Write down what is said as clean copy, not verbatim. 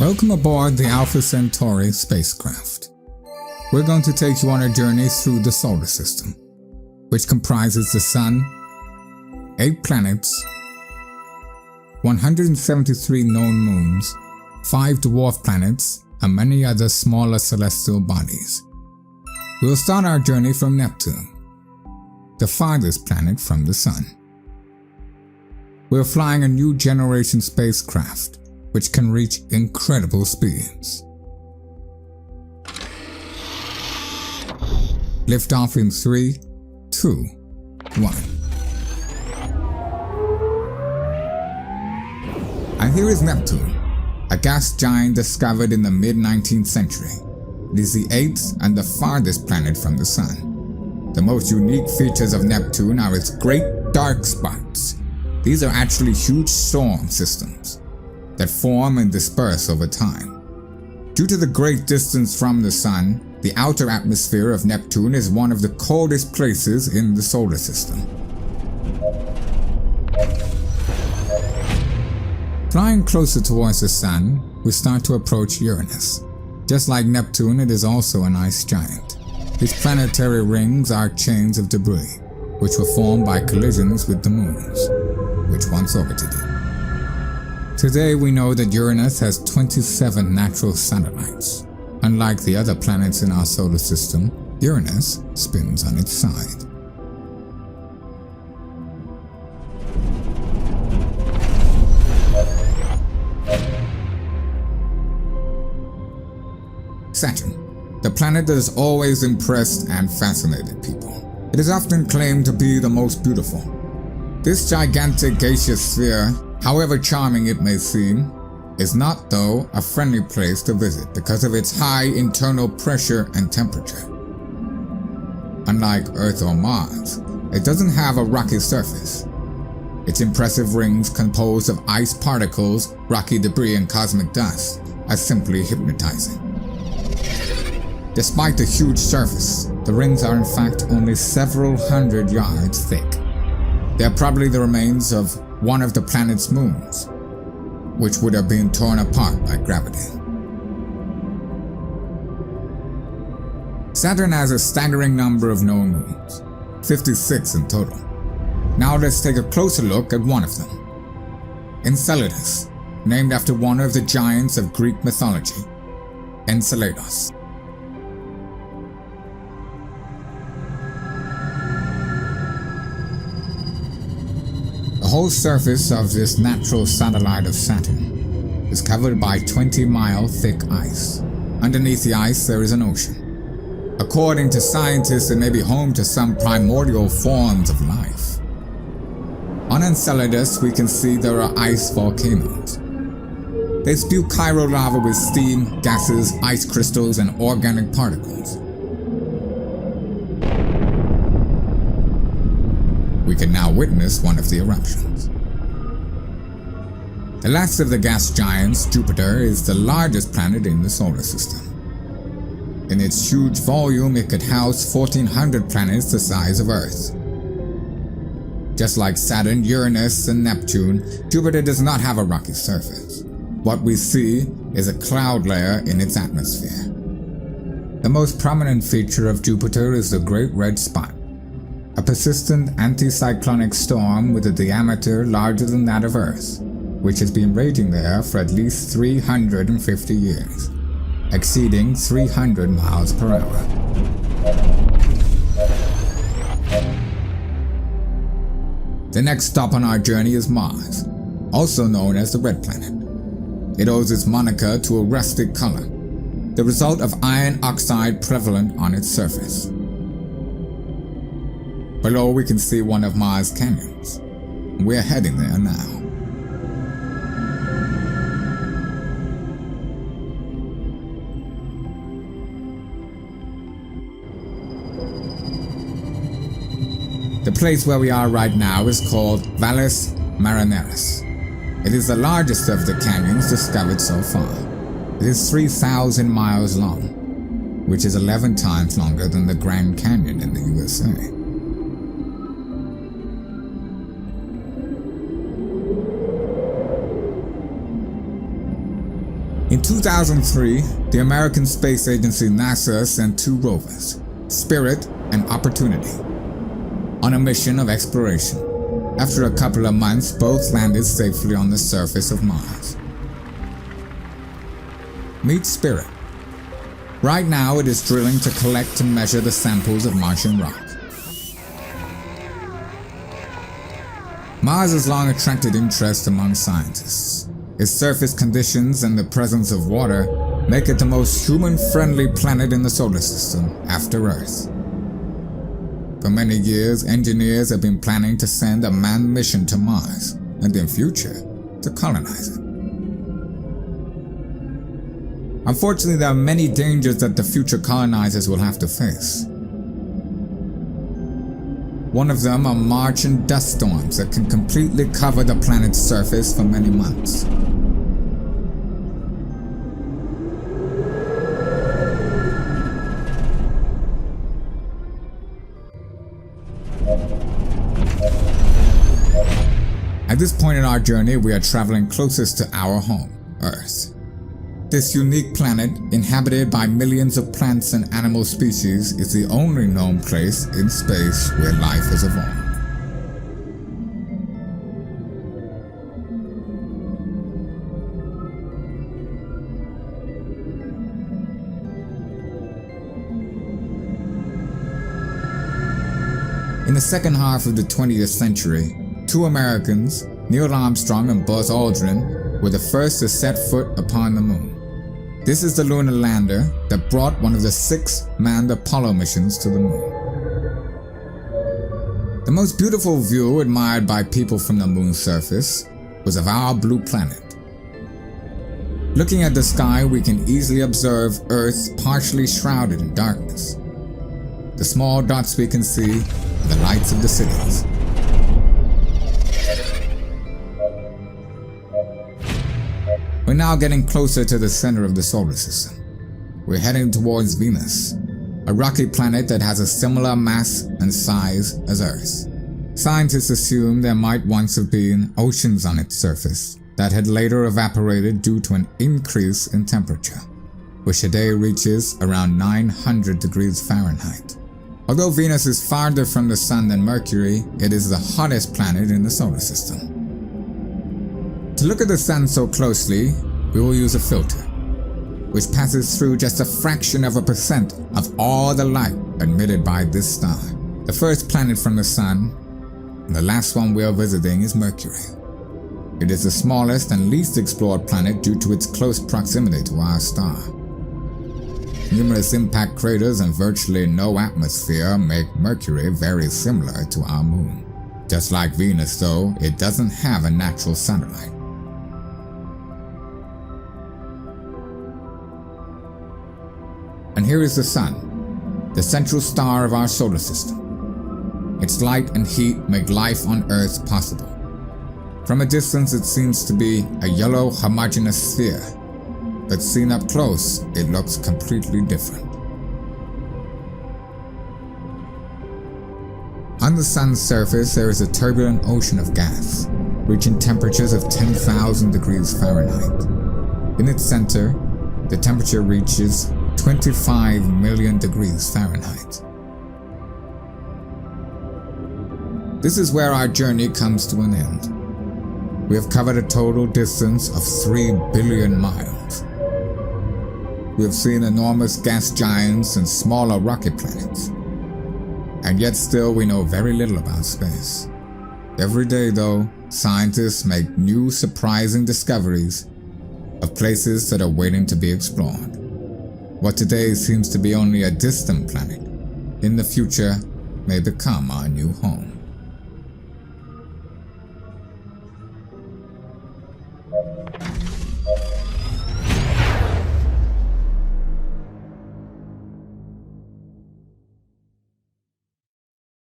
Welcome aboard the Alpha Centauri spacecraft. We're going to take you on a journey through the solar system, which comprises the Sun, 8 planets, 173 known moons, 5 dwarf planets, and many other smaller celestial bodies. We'll start our journey from Neptune, the farthest planet from the Sun. We're flying a new generation spacecraft, which can reach incredible speeds. Lift off in 3, 2, 1. And here is Neptune, a gas giant discovered in the mid-19th century. It is the 8th and the farthest planet from the Sun. The most unique features of Neptune are its great dark spots. These are actually huge storm systems that form and disperse over time. Due to the great distance from the Sun, the outer atmosphere of Neptune is one of the coldest places in the solar system. Flying closer towards the Sun, we start to approach Uranus. Just like Neptune, it is also an ice giant. Its planetary rings are chains of debris, which were formed by collisions with the moons, which once orbited it. Today we know that Uranus has 27 natural satellites. Unlike the other planets in our solar system, Uranus spins on its side. Saturn, the planet that has always impressed and fascinated people. It is often claimed to be the most beautiful. This gigantic gaseous sphere, however charming it may seem, is not, though, a friendly place to visit because of its high internal pressure and temperature. Unlike Earth or Mars, it doesn't have a rocky surface. Its impressive rings composed of ice particles, rocky debris, and cosmic dust are simply hypnotizing. Despite the huge surface, the rings are in fact only several hundred yards thick. They are probably the remains of one of the planet's moons, which would have been torn apart by gravity. Saturn has a staggering number of known moons, 56 in total. Now let's take a closer look at one of them. Enceladus, named after one of the giants of Greek mythology, Enceladus. The whole surface of this natural satellite of Saturn is covered by 20-mile thick ice. Underneath the ice there is an ocean. According to scientists, it may be home to some primordial forms of life. On Enceladus we can see there are ice volcanoes. They spew Cairo lava with steam, gases, ice crystals, and organic particles. We can now witness one of the eruptions. The last of the gas giants, Jupiter, is the largest planet in the solar system. In its huge volume, it could house 1,400 planets the size of Earth. Just like Saturn, Uranus, and Neptune, Jupiter does not have a rocky surface. What we see is a cloud layer in its atmosphere. The most prominent feature of Jupiter is the Great Red Spot, a persistent anticyclonic storm with a diameter larger than that of Earth, which has been raging there for at least 350 years, exceeding 300 miles per hour. The next stop on our journey is Mars, also known as the Red Planet. It owes its moniker to a rustic color, the result of iron oxide prevalent on its surface. Below we can see one of Mars' canyons. We're heading there now. The place where we are right now is called Valles Marineris. It is the largest of the canyons discovered so far. It is 3,000 miles long, which is 11 times longer than the Grand Canyon in the USA. In 2003, the American Space Agency NASA sent 2 rovers, Spirit and Opportunity, on a mission of exploration. After a couple of months, both landed safely on the surface of Mars. Meet Spirit. Right now it is drilling to collect and measure the samples of Martian rock. Mars has long attracted interest among scientists. Its surface conditions and the presence of water make it the most human-friendly planet in the solar system after Earth. For many years, engineers have been planning to send a manned mission to Mars, and in future, to colonize it. Unfortunately, there are many dangers that the future colonizers will have to face. One of them are Martian dust storms that can completely cover the planet's surface for many months. At this point in our journey, we are traveling closest to our home, Earth. This unique planet, inhabited by millions of plants and animal species, is the only known place in space where life has evolved. In the second half of the 20th century, 2 Americans, Neil Armstrong and Buzz Aldrin, were the first to set foot upon the moon. This is the lunar lander that brought one of the 6 manned Apollo missions to the moon. The most beautiful view admired by people from the moon's surface was of our blue planet. Looking at the sky, we can easily observe Earth partially shrouded in darkness. The small dots we can see are the lights of the cities. We're now getting closer to the center of the solar system. We're heading towards Venus, a rocky planet that has a similar mass and size as Earth. Scientists assume there might once have been oceans on its surface that had later evaporated due to an increase in temperature, which today reaches around 900 degrees Fahrenheit. Although Venus is farther from the Sun than Mercury, it is the hottest planet in the solar system. To look at the Sun so closely, we will use a filter, which passes through just a fraction of a percent of all the light emitted by this star. The first planet from the Sun, and the last one we are visiting, is Mercury. It is the smallest and least explored planet due to its close proximity to our star. Numerous impact craters and virtually no atmosphere make Mercury very similar to our moon. Just like Venus, though, it doesn't have a natural satellite. And here is the Sun, the central star of our solar system. Its light and heat make life on Earth possible. From a distance, it seems to be a yellow homogeneous sphere, but seen up close, it looks completely different. On the Sun's surface, there is a turbulent ocean of gas, reaching temperatures of 10,000 degrees Fahrenheit. In its center, the temperature reaches 25 million degrees Fahrenheit. This is where our journey comes to an end. We have covered a total distance of 3 billion miles. We have seen enormous gas giants and smaller rocket planets. And yet still we know very little about space. Every day, though, scientists make new surprising discoveries of places that are waiting to be explored. What today seems to be only a distant planet, in the future may become our new home.